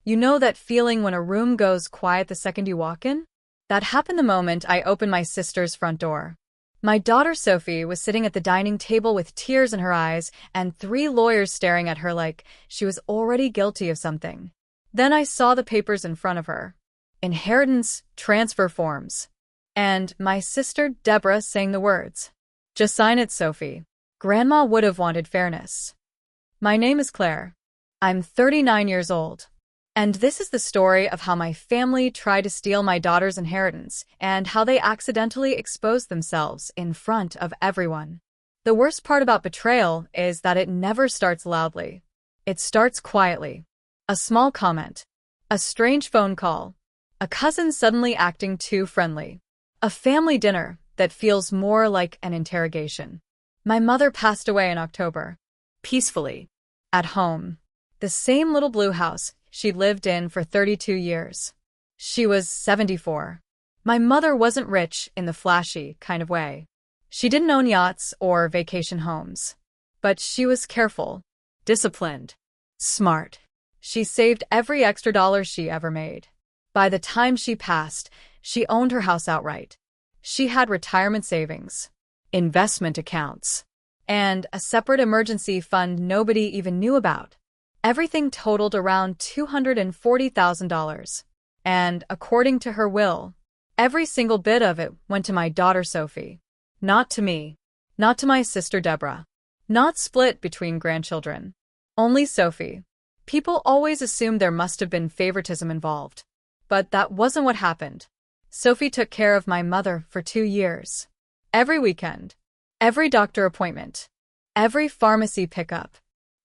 You know that feeling when a room goes quiet the second you walk in? That happened the moment I opened my sister's front door. My daughter Sophie was sitting at the dining table with tears in her eyes and 3 lawyers staring at her like she was already guilty of something. Then I saw the papers in front of her. Inheritance transfer forms. And my sister Debra saying the words. Just sign it, Sophie. Grandma would have wanted fairness. My name is Claire. I'm 39 years old. And this is the story of how my family tried to steal my daughter's inheritance and how they accidentally exposed themselves in front of everyone. The worst part about betrayal is that it never starts loudly. It starts quietly. A small comment. A strange phone call. A cousin suddenly acting too friendly. A family dinner that feels more like an interrogation. My mother passed away in October. Peacefully. At home. The same little blue house she'd lived in for 32 years. She was 74. My mother wasn't rich in the flashy kind of way. She didn't own yachts or vacation homes. But she was careful, disciplined, smart. She saved every extra dollar she ever made. By the time she passed, she owned her house outright. She had retirement savings, investment accounts, and a separate emergency fund nobody even knew about. Everything totaled around $240,000. And, according to her will, every single bit of it went to my daughter Sophie. Not to me. Not to my sister Debra. Not split between grandchildren. Only Sophie. People always assumed there must have been favoritism involved. But that wasn't what happened. Sophie took care of my mother for 2 years. Every weekend. Every doctor appointment. Every pharmacy pickup.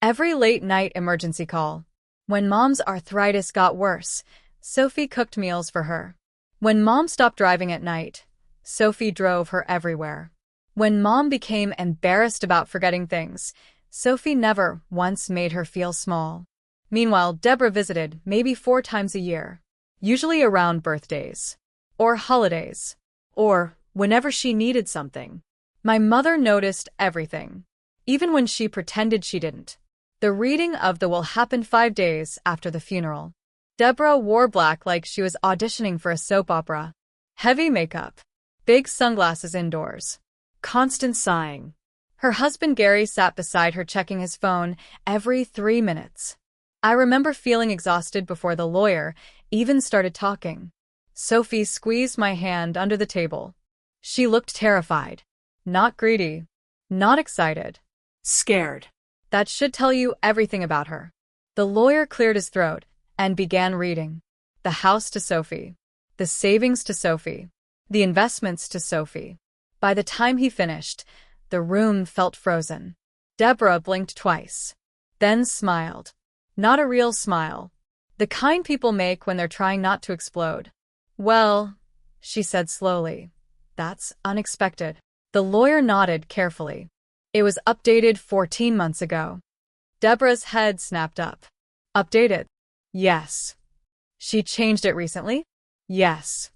Every late-night emergency call. When Mom's arthritis got worse, Sophie cooked meals for her. When Mom stopped driving at night, Sophie drove her everywhere. When Mom became embarrassed about forgetting things, Sophie never once made her feel small. Meanwhile, Debra visited maybe 4 times a year, usually around birthdays, or holidays, or whenever she needed something. My mother noticed everything, even when she pretended she didn't. The reading of the will happened 5 days after the funeral. Debra wore black like she was auditioning for a soap opera. Heavy makeup. Big sunglasses indoors. Constant sighing. Her husband Gary sat beside her checking his phone every 3 minutes. I remember feeling exhausted before the lawyer even started talking. Sophie squeezed my hand under the table. She looked terrified. Not greedy. Not excited. Scared. That should tell you everything about her. The lawyer cleared his throat and began reading. The house to Sophie. The savings to Sophie. The investments to Sophie. By the time he finished, the room felt frozen. Debra blinked twice. Then smiled. Not a real smile. The kind people make when they're trying not to explode. Well, she said slowly. That's unexpected. The lawyer nodded carefully. It was updated 14 months ago. Debra's head snapped up. Updated? Yes. She changed it recently? Yes.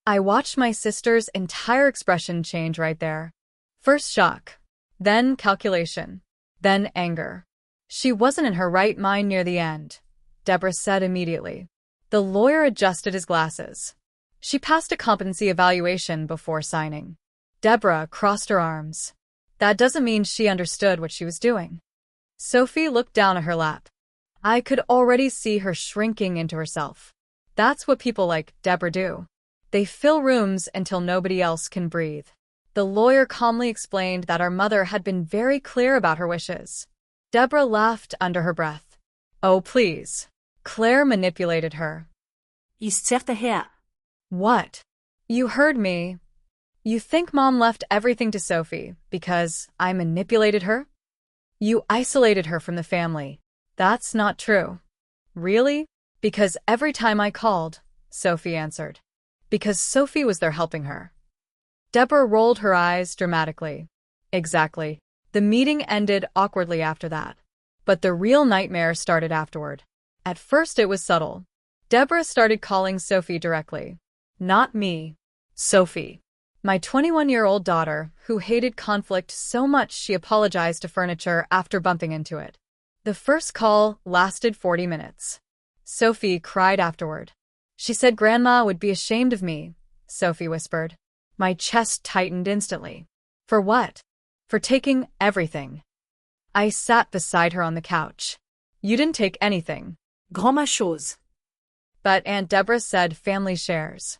I watched my sister's entire expression change right there. First shock. Then calculation. Then anger. She wasn't in her right mind near the end, Debra said immediately. The lawyer adjusted his glasses. She passed a competency evaluation before signing. Debra crossed her arms. That doesn't mean she understood what she was doing. Sophie looked down at her lap. I could already see her shrinking into herself. That's what people like Debra do. They fill rooms until nobody else can breathe. The lawyer calmly explained that our mother had been very clear about her wishes. Debra laughed under her breath. Oh, please. Claire manipulated her. What? You heard me. You think Mom left everything to Sophie because I manipulated her? You isolated her from the family. That's not true. Really? Because every time I called, Sophie answered. Because Sophie was there helping her. Debra rolled her eyes dramatically. Exactly. The meeting ended awkwardly after that. But the real nightmare started afterward. At first it was subtle. Debra started calling Sophie directly. Not me. Sophie. My 21-year-old daughter, who hated conflict so much she apologized to furniture after bumping into it. The first call lasted 40 minutes. Sophie cried afterward. She said Grandma would be ashamed of me, Sophie whispered. My chest tightened instantly. For what? For taking everything. I sat beside her on the couch. You didn't take anything. Grand-ma chose. But Aunt Debra said family shares.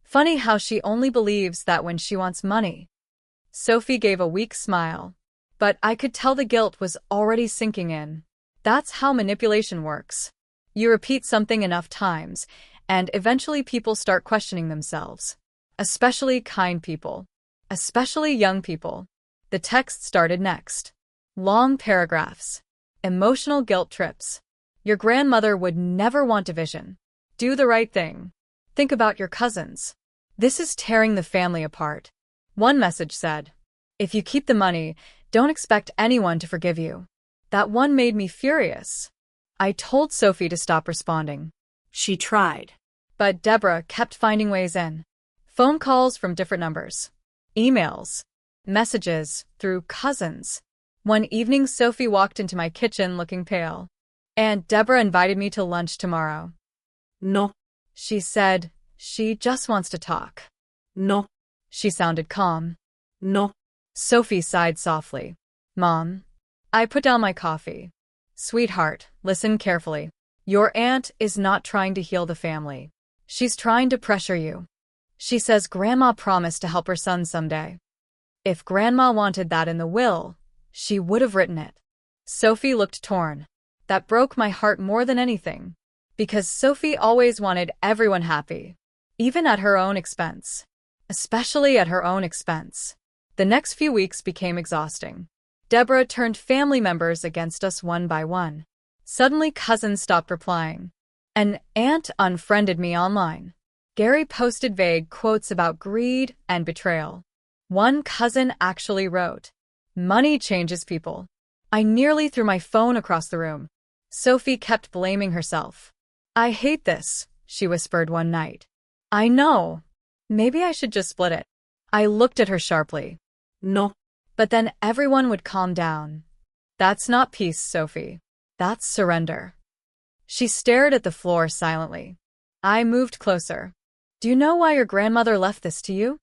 Funny how she only believes that when she wants money. Sophie gave a weak smile. But I could tell the guilt was already sinking in. That's how manipulation works. You repeat something enough times, and eventually people start questioning themselves. Especially kind people. Especially young people. The text started next. Long paragraphs. Emotional guilt trips. Your grandmother would never want division. Do the right thing. Think about your cousins. This is tearing the family apart. One message said, if you keep the money, don't expect anyone to forgive you. That one made me furious. I told Sophie to stop responding. She tried. But Debra kept finding ways in. Phone calls from different numbers. Emails. Messages through cousins. One evening Sophie walked into my kitchen looking pale. Aunt Debra invited me to lunch tomorrow. No. She said she just wants to talk. No. She sounded calm. No. Sophie sighed softly. Mom. I put down my coffee. Sweetheart, listen carefully. Your aunt is not trying to heal the family. She's trying to pressure you. She says Grandma promised to help her son someday. If Grandma wanted that in the will, she would have written it. Sophie looked torn. That broke my heart more than anything. Because Sophie always wanted everyone happy. Even at her own expense. Especially at her own expense. The next few weeks became exhausting. Debra turned family members against us one by one. Suddenly cousins stopped replying. An aunt unfriended me online. Gary posted vague quotes about greed and betrayal. One cousin actually wrote, "Money changes people." I nearly threw my phone across the room. Sophie kept blaming herself. I hate this, she whispered one night. I know. Maybe I should just split it. I looked at her sharply. No. But then everyone would calm down. That's not peace, Sophie. That's surrender. She stared at the floor silently. I moved closer. Do you know why your grandmother left this to you?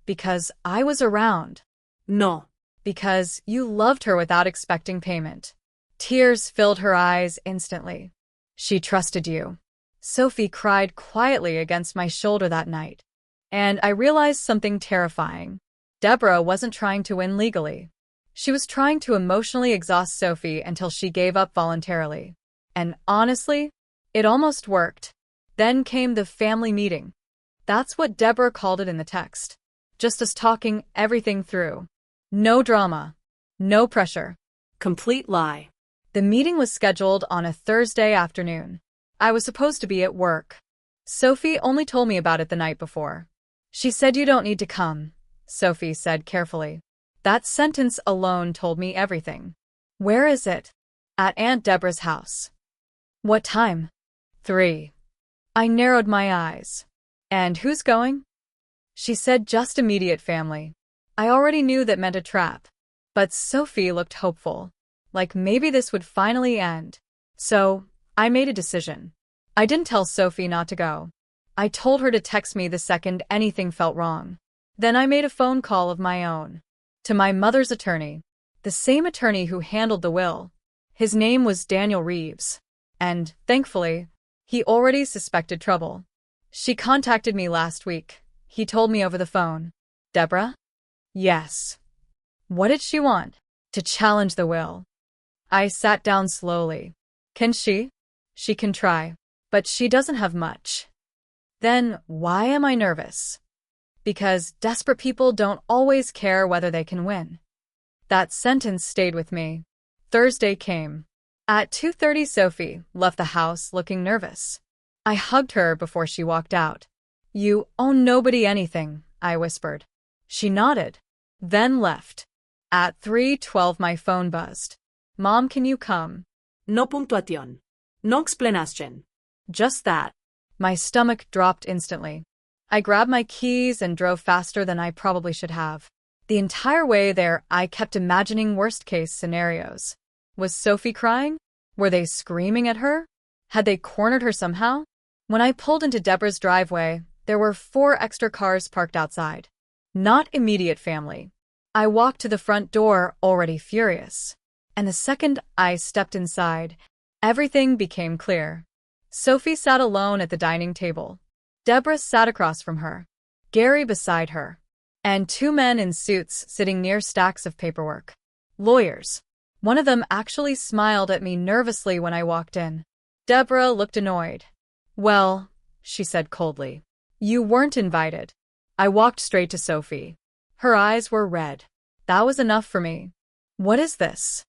Because I was around. No. Because you loved her without expecting payment. Tears filled her eyes instantly. She trusted you. Sophie cried quietly against my shoulder that night. And I realized something terrifying. Debra wasn't trying to win legally. She was trying to emotionally exhaust Sophie until she gave up voluntarily. And honestly, it almost worked. Then came the family meeting. That's what Debra called it in the text. Just us talking everything through. No drama. No pressure. Complete lie. The meeting was scheduled on a Thursday afternoon. I was supposed to be at work. Sophie only told me about it the night before. She said you don't need to come, Sophie said carefully. That sentence alone told me everything. Where is it? At Aunt Debra's house. What time? 3. I narrowed my eyes. And who's going? She said just immediate family. I already knew that meant a trap. But Sophie looked hopeful. Like maybe this would finally end. So, I made a decision. I didn't tell Sophie not to go. I told her to text me the second anything felt wrong. Then I made a phone call of my own. To my mother's attorney. The same attorney who handled the will. His name was Daniel Reeves. And, thankfully, he already suspected trouble. She contacted me last week. He told me over the phone. Debra? Yes. What did she want? To challenge the will. I sat down slowly. Can she? She can try. But she doesn't have much. Then why am I nervous? Because desperate people don't always care whether they can win. That sentence stayed with me. Thursday came. At 2:30 Sophie left the house looking nervous. I hugged her before she walked out. You owe nobody anything, I whispered. She nodded. Then left. At 3:12 my phone buzzed. Mom, can you come? No puntuación. No explanación. Just that. My stomach dropped instantly. I grabbed my keys and drove faster than I probably should have. The entire way there, I kept imagining worst-case scenarios. Was Sophie crying? Were they screaming at her? Had they cornered her somehow? When I pulled into Debra's driveway, there were 4 extra cars parked outside. Not immediate family. I walked to the front door, already furious. And the second I stepped inside, everything became clear. Sophie sat alone at the dining table. Debra sat across from her, Gary beside her, and 2 men in suits sitting near stacks of paperwork. Lawyers. One of them actually smiled at me nervously when I walked in. Debra looked annoyed. "Well," she said coldly, "you weren't invited." I walked straight to Sophie. Her eyes were red. That was enough for me. "What is this?"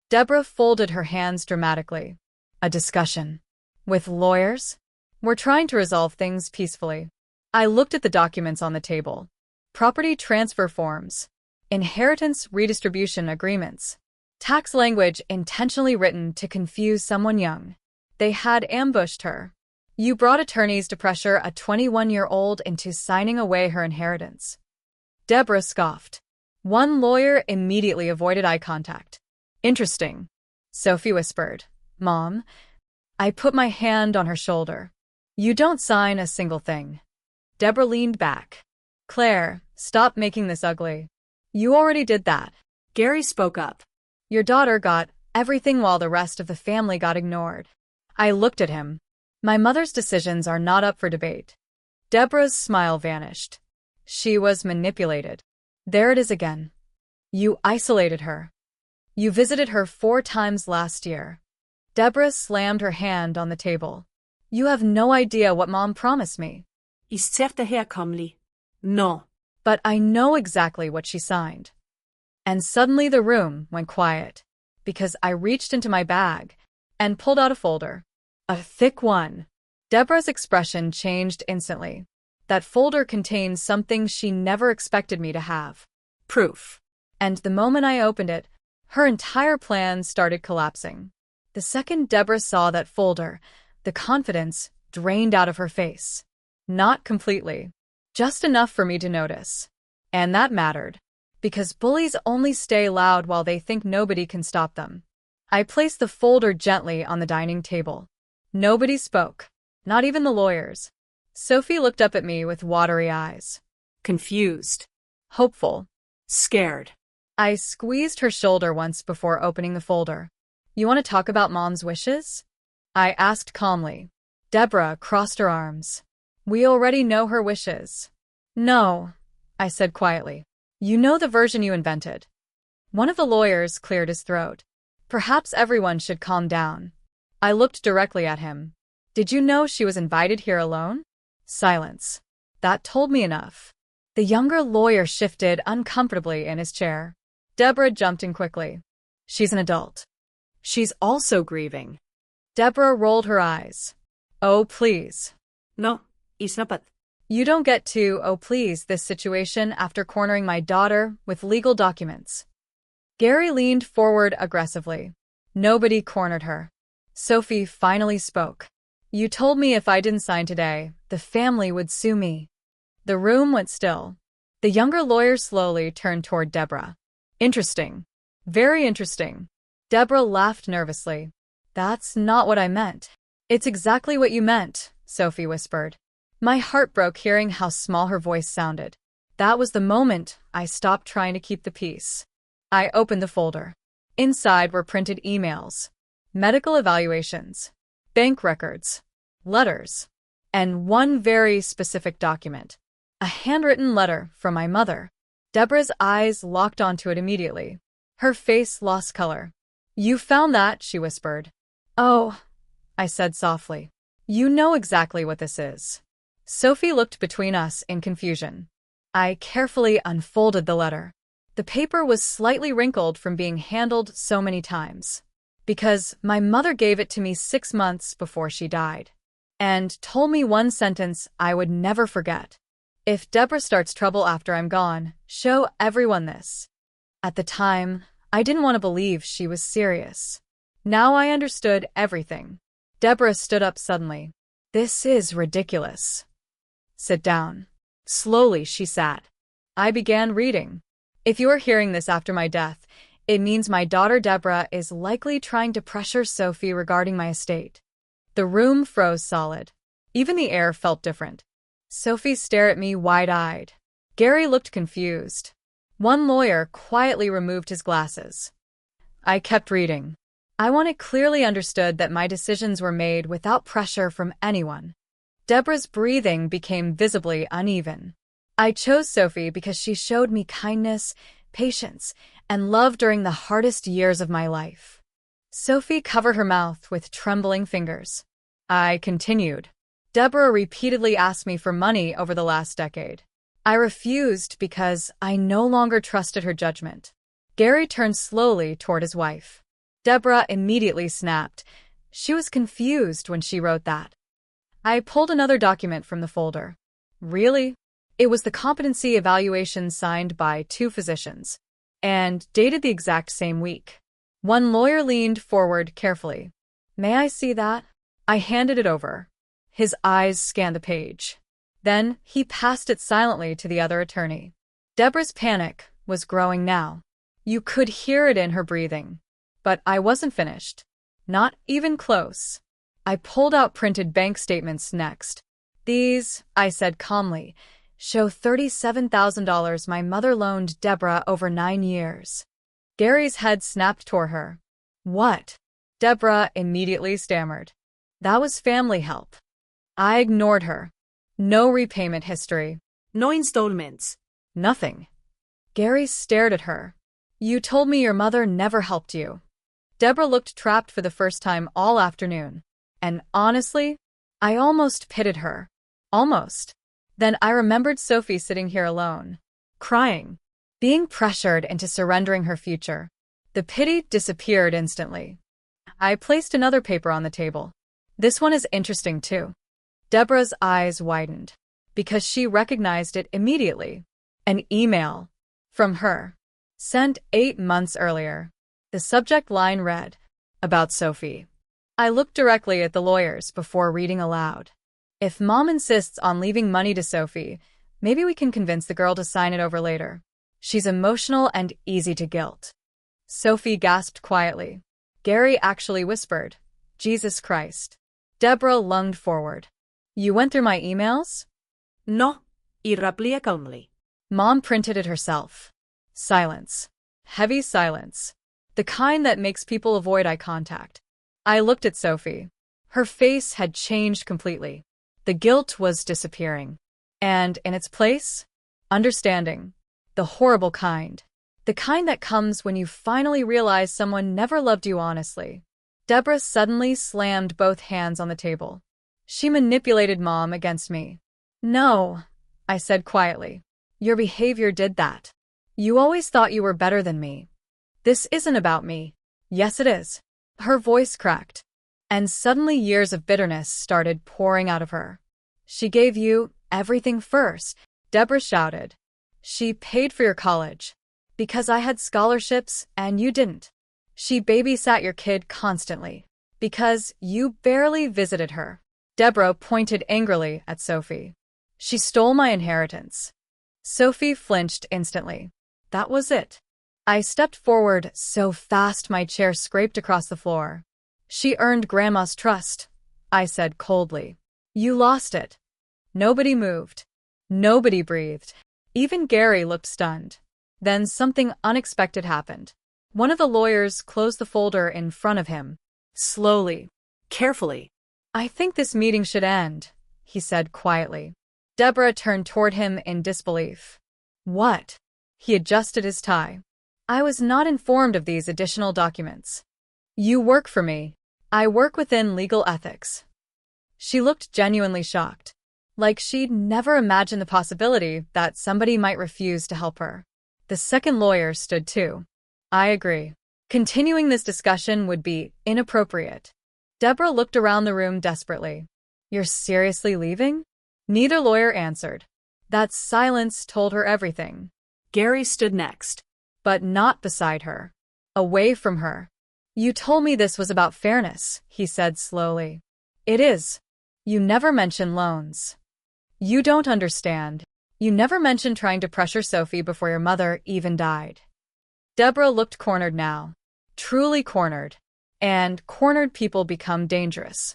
Debra folded her hands dramatically. "A discussion. With lawyers? We're trying to resolve things peacefully." I looked at the documents on the table. Property transfer forms, inheritance redistribution agreements, tax language intentionally written to confuse someone young. They had ambushed her. You brought attorneys to pressure a 21-year-old into signing away her inheritance. Debra scoffed. One lawyer immediately avoided eye contact. "Interesting," Sophie whispered. "Mom." I put my hand on her shoulder. "You don't sign a single thing." Debra leaned back. "Claire, stop making this ugly. You already did that." Gary spoke up. "Your daughter got everything while the rest of the family got ignored." I looked at him. My mother's decisions are not up for debate. Debra's smile vanished. She was manipulated. There it is again. You isolated her. You visited her 4 times last year. Debra slammed her hand on the table. You have no idea what Mom promised me. I ser det herkomlig. No. But I know exactly what she signed. And suddenly the room went quiet, because I reached into my bag and pulled out a folder. A thick one. Debra's expression changed instantly. That folder contained something she never expected me to have. Proof. And the moment I opened it, her entire plan started collapsing. The second Debra saw that folder, the confidence drained out of her face. Not completely. Just enough for me to notice. And that mattered. Because bullies only stay loud while they think nobody can stop them. I placed the folder gently on the dining table. Nobody spoke. Not even the lawyers. Sophie looked up at me with watery eyes. Confused. Hopeful. Scared. I squeezed her shoulder once before opening the folder. You want to talk about Mom's wishes? I asked calmly. Debra crossed her arms. We already know her wishes. No, I said quietly. You know the version you invented. One of the lawyers cleared his throat. Perhaps everyone should calm down. I looked directly at him. Did you know she was invited here alone? Silence. That told me enough. The younger lawyer shifted uncomfortably in his chair. Debra jumped in quickly. She's an adult. She's also grieving. Debra rolled her eyes. Oh, please. No, isnapat. You don't get to, oh please, this situation after cornering my daughter with legal documents. Gary leaned forward aggressively. Nobody cornered her. Sophie finally spoke. You told me if I didn't sign today, the family would sue me. The room went still. The younger lawyer slowly turned toward Debra. Interesting. Very interesting. Debra laughed nervously. That's not what I meant. It's exactly what you meant, Sophie whispered. My heart broke hearing how small her voice sounded. That was the moment I stopped trying to keep the peace. I opened the folder. Inside were printed emails, medical evaluations, bank records, letters, and one very specific document. A handwritten letter from my mother. Debra's eyes locked onto it immediately. Her face lost color. You found that, she whispered. Oh, I said softly. You know exactly what this is. Sophie looked between us in confusion. I carefully unfolded the letter. The paper was slightly wrinkled from being handled so many times. Because my mother gave it to me 6 months before she died. And told me one sentence I would never forget. If Debra starts trouble after I'm gone, show everyone this. At the time, I didn't want to believe she was serious. Now I understood everything. Debra stood up suddenly. This is ridiculous. Sit down. Slowly she sat. I began reading. If you are hearing this after my death, it means my daughter Debra is likely trying to pressure Sophie regarding my estate. The room froze solid. Even the air felt different. Sophie stared at me wide-eyed. Gary looked confused. One lawyer quietly removed his glasses. I kept reading. I wanted clearly understood that my decisions were made without pressure from anyone. Debra's breathing became visibly uneven. I chose Sophie because she showed me kindness, patience, and love during the hardest years of my life. Sophie covered her mouth with trembling fingers. I continued. Debra repeatedly asked me for money over the last decade. I refused because I no longer trusted her judgment. Gary turned slowly toward his wife. Debra immediately snapped. She was confused when she wrote that. I pulled another document from the folder. Really? It was the competency evaluation signed by 2 physicians, and dated the exact same week. One lawyer leaned forward carefully. May I see that? I handed it over. His eyes scanned the page. Then he passed it silently to the other attorney. Debra's panic was growing now. You could hear it in her breathing. But I wasn't finished. Not even close. I pulled out printed bank statements next. These, I said calmly, show $37,000 my mother loaned Debra over 9 years. Gary's head snapped toward her. What? Debra immediately stammered. That was family help. I ignored her. No repayment history. No installments. Nothing. Gary stared at her. You told me your mother never helped you. Debra looked trapped for the first time all afternoon. And honestly, I almost pitied her. Almost. Then I remembered Sophie sitting here alone, crying, being pressured into surrendering her future. The pity disappeared instantly. I placed another paper on the table. This one is interesting too. Debra's eyes widened, because she recognized it immediately. An email. From her. Sent 8 months earlier. The subject line read, about Sophie. I looked directly at the lawyers before reading aloud. If Mom insists on leaving money to Sophie, maybe we can convince the girl to sign it over later. She's emotional and easy to guilt. Sophie gasped quietly. Gary actually whispered, Jesus Christ. Debra lunged forward. You went through my emails? No, y replica calmly. Mom printed it herself. Silence. Heavy silence. The kind that makes people avoid eye contact. I looked at Sophie. Her face had changed completely. The guilt was disappearing. And in its place, understanding. The horrible kind. The kind that comes when you finally realize someone never loved you honestly. Debra suddenly slammed both hands on the table. She manipulated Mom against me. No, I said quietly. Your behavior did that. You always thought you were better than me. This isn't about me. Yes, it is. Her voice cracked. And suddenly years of bitterness started pouring out of her. She gave you everything first, Debra shouted. She paid for your college. Because I had scholarships and you didn't. She babysat your kid constantly. Because you barely visited her. Debra pointed angrily at Sophie. She stole my inheritance. Sophie flinched instantly. That was it. I stepped forward so fast my chair scraped across the floor. She earned Grandma's trust, I said coldly. You lost it. Nobody moved. Nobody breathed. Even Gary looked stunned. Then something unexpected happened. One of the lawyers closed the folder in front of him. Slowly. Carefully. I think this meeting should end, he said quietly. Debra turned toward him in disbelief. What? He adjusted his tie. I was not informed of these additional documents. You work for me. I work within legal ethics. She looked genuinely shocked. Like she'd never imagined the possibility that somebody might refuse to help her. The second lawyer stood too. I agree. Continuing this discussion would be inappropriate. Debra looked around the room desperately. You're seriously leaving? Neither lawyer answered. That silence told her everything. Gary stood next. But not beside her. Away from her. You told me this was about fairness, he said slowly. It is. You never mention loans. You don't understand. You never mentioned trying to pressure Sophie before your mother even died. Debra looked cornered now. Truly cornered. And cornered people become dangerous.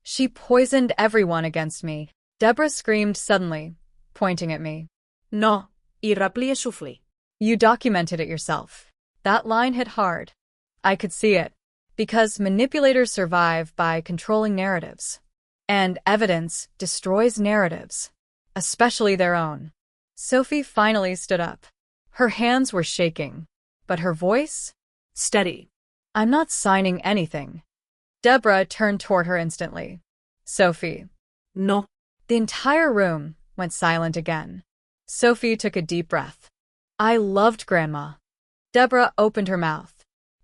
She poisoned everyone against me. Debra screamed suddenly, pointing at me. No, iraplie Sophie. You documented it yourself. That line hit hard. I could see it. Because manipulators survive by controlling narratives. And evidence destroys narratives. Especially their own. Sophie finally stood up. Her hands were shaking. But her voice? Steady. I'm not signing anything. Debra turned toward her instantly. Sophie. No. The entire room went silent again. Sophie took a deep breath. I loved Grandma. Debra opened her mouth.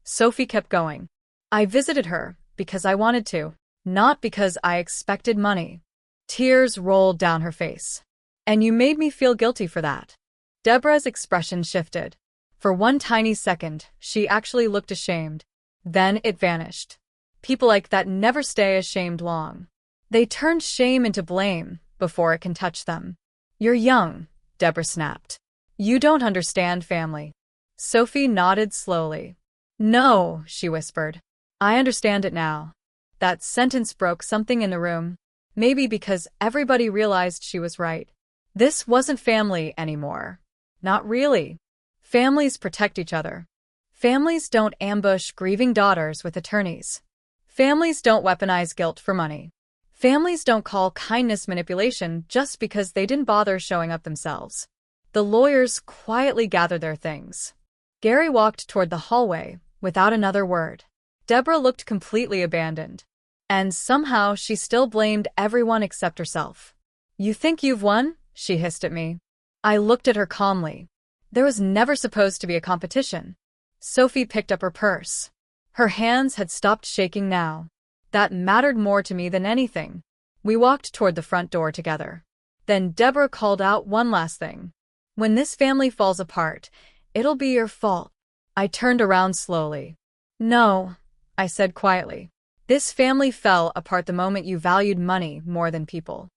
Sophie kept going. I visited her because I wanted to, not because I expected money. Tears rolled down her face. And you made me feel guilty for that. Debra's expression shifted. For one tiny second, she actually looked ashamed. Then it vanished. People like that never stay ashamed long. They turn shame into blame before it can touch them. You're young, Debra snapped. You don't understand family. Sophie nodded slowly. No, she whispered. I understand it now. That sentence broke something in the room. Maybe because everybody realized she was right. This wasn't family anymore. Not really. Families protect each other. Families don't ambush grieving daughters with attorneys. Families don't weaponize guilt for money. Families don't call kindness manipulation just because they didn't bother showing up themselves. The lawyers quietly gathered their things. Gary walked toward the hallway without another word. Debra looked completely abandoned. And somehow she still blamed everyone except herself. You think you've won? She hissed at me. I looked at her calmly. There was never supposed to be a competition. Sophie picked up her purse. Her hands had stopped shaking now. That mattered more to me than anything. We walked toward the front door together. Then Debra called out one last thing. When this family falls apart, it'll be your fault. I turned around slowly. No, I said quietly. This family fell apart the moment you valued money more than people.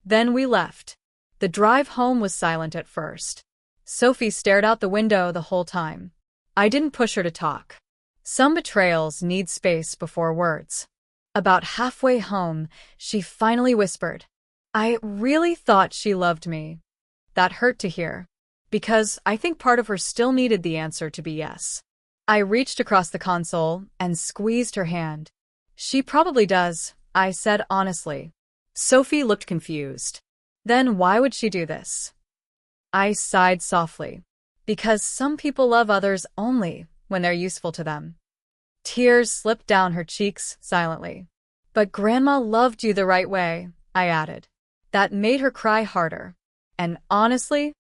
Then we left. The drive home was silent at first. Sophie stared out the window the whole time. I didn't push her to talk. Some betrayals need space before words. About halfway home, she finally whispered, I really thought she loved me. That hurt to hear. Because I think part of her still needed the answer to be yes. I reached across the console and squeezed her hand. She probably does, I said honestly. Sophie looked confused. Then why would she do this? I sighed softly. Because some people love others only when they're useful to them. Tears slipped down her cheeks silently. But Grandma loved you the right way, I added. That made her cry harder. And honestly,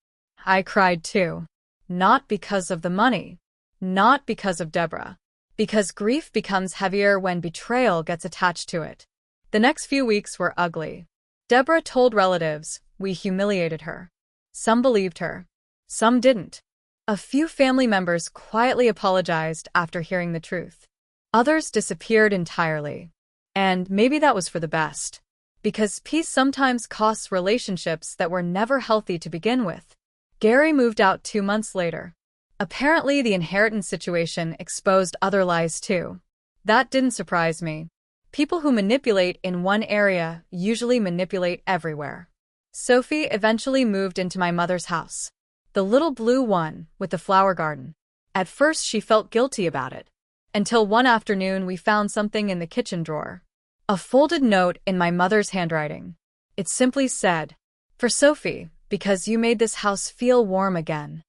I cried too. Not because of the money. Not because of Debra. Because grief becomes heavier when betrayal gets attached to it. The next few weeks were ugly. Debra told relatives we humiliated her. Some believed her. Some didn't. A few family members quietly apologized after hearing the truth. Others disappeared entirely. And maybe that was for the best. Because peace sometimes costs relationships that were never healthy to begin with. Gary moved out 2 months later. Apparently, the inheritance situation exposed other lies too. That didn't surprise me. People who manipulate in one area usually manipulate everywhere. Sophie eventually moved into my mother's house. The little blue one with the flower garden. At first, she felt guilty about it. Until one afternoon, we found something in the kitchen drawer. A folded note in my mother's handwriting. It simply said, For Sophie, because you made this house feel warm again.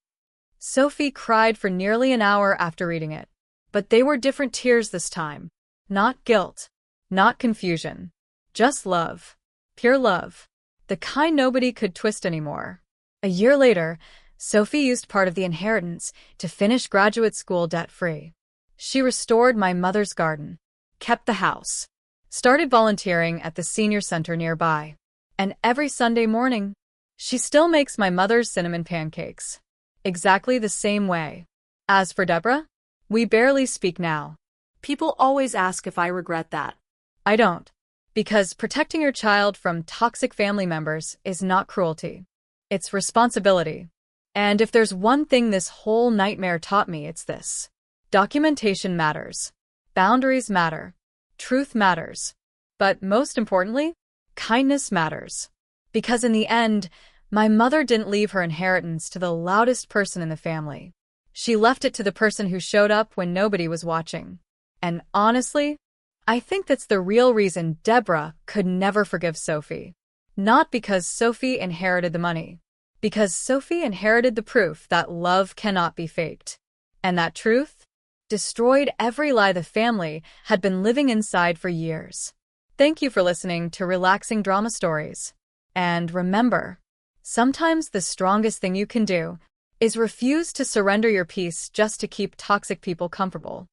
Sophie cried for nearly an hour after reading it. But they were different tears this time. Not guilt. Not confusion. Just love. Pure love. The kind nobody could twist anymore. A year later, Sophie used part of the inheritance to finish graduate school debt-free. She restored my mother's garden, kept the house, started volunteering at the senior center nearby. And every Sunday morning, she still makes my mother's cinnamon pancakes. Exactly the same way. As for Debra, we barely speak now. People always ask if I regret that. I don't. Because protecting your child from toxic family members is not cruelty. It's responsibility. And if there's one thing this whole nightmare taught me, it's this. Documentation matters. Boundaries matter. Truth matters. But most importantly, kindness matters. Because in the end, my mother didn't leave her inheritance to the loudest person in the family. She left it to the person who showed up when nobody was watching. And honestly, I think that's the real reason Debra could never forgive Sophie. Not because Sophie inherited the money. Because Sophie inherited the proof that love cannot be faked. And that truth destroyed every lie the family had been living inside for years. Thank you for listening to Relaxing Drama Stories. And remember, sometimes the strongest thing you can do is refuse to surrender your peace just to keep toxic people comfortable.